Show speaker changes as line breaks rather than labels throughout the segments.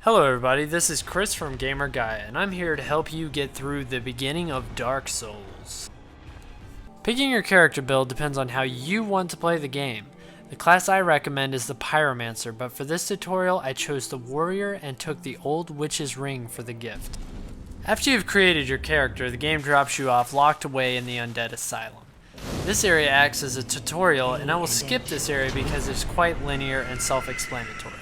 Hello everybody, this is Chris from Gamer Gaia, and I'm here to help you get through the beginning of Dark Souls. Picking your character build depends on how you want to play the game. The class I recommend is the Pyromancer, but for this tutorial I chose the Warrior and took the Old Witch's Ring for the gift. After you've created your character, the game drops you off locked away in the Undead Asylum. This area acts as a tutorial, and I will skip this area because it's quite linear and self-explanatory.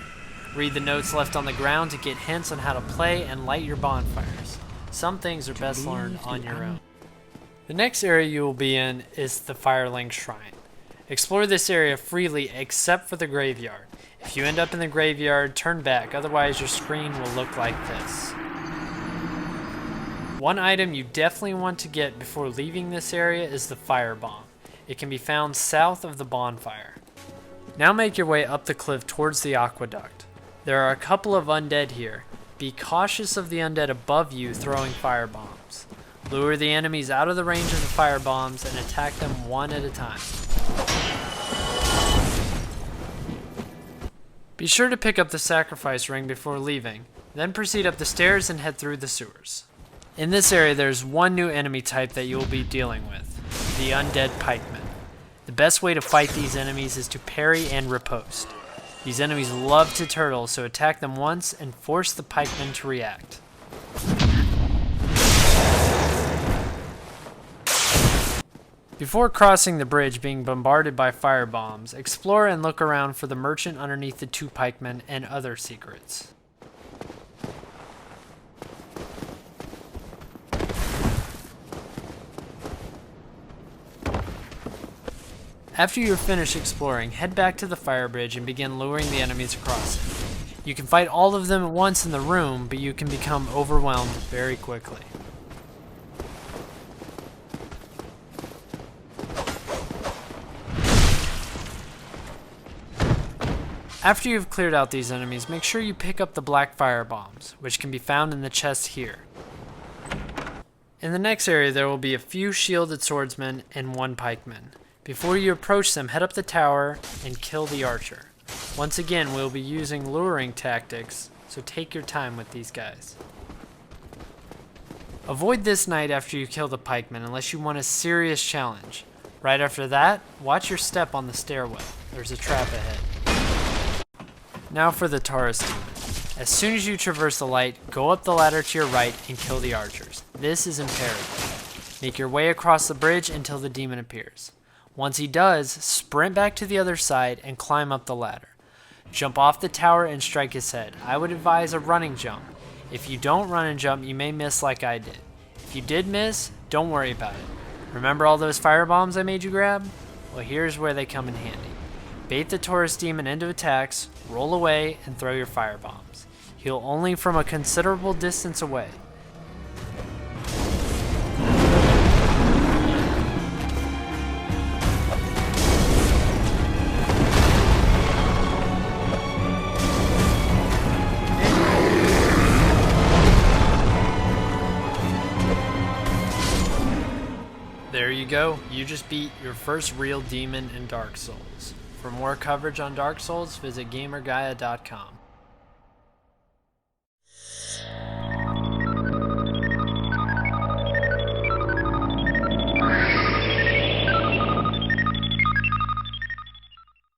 Read the notes left on the ground to get hints on how to play and light your bonfires. Some things are best learned on your own. The next area you will be in is the Firelink Shrine. Explore this area freely except for the graveyard. If you end up in the graveyard, turn back, otherwise your screen will look like this. One item you definitely want to get before leaving this area is the fire bomb. It can be found south of the bonfire. Now make your way up the cliff towards the aqueduct. There are a couple of undead here. Be cautious of the undead above you throwing fire bombs. Lure the enemies out of the range of the fire bombs and attack them one at a time. Be sure to pick up the sacrifice ring before leaving, then proceed up the stairs and head through the sewers. In this area there's one new enemy type that you will be dealing with, the Undead Pikemen. The best way to fight these enemies is to parry and riposte. These enemies love to turtle, so attack them once and force the pikemen to react. Before crossing the bridge being bombarded by fire bombs, explore and look around for the merchant underneath the two pikemen and other secrets. After you are finished exploring, head back to the fire bridge and begin luring the enemies across it. You can fight all of them at once in the room, but you can become overwhelmed very quickly. After you've cleared out these enemies, make sure you pick up the black fire bombs, which can be found in the chest here. In the next area there will be a few shielded swordsmen and one pikeman. Before you approach them, head up the tower and kill the archer. Once again, we'll be using luring tactics, so take your time with these guys. Avoid this knight after you kill the pikeman unless you want a serious challenge. Right after that, watch your step on the stairwell. There's a trap ahead. Now for the Taurus demon. As soon as you traverse the light, go up the ladder to your right and kill the archers. This is imperative. Make your way across the bridge until the demon appears. Once he does, sprint back to the other side and climb up the ladder. Jump off the tower and strike his head. I would advise a running jump. If you don't run and jump, you may miss like I did. If you did miss, don't worry about it. Remember all those fire bombs I made you grab? Well, here's where they come in handy. Bait the Taurus demon into attacks, roll away, and throw your fire bombs. Heal only from a considerable distance away. There you go, you just beat your first real demon in Dark Souls. For more coverage on Dark Souls, visit GamerGaia.com.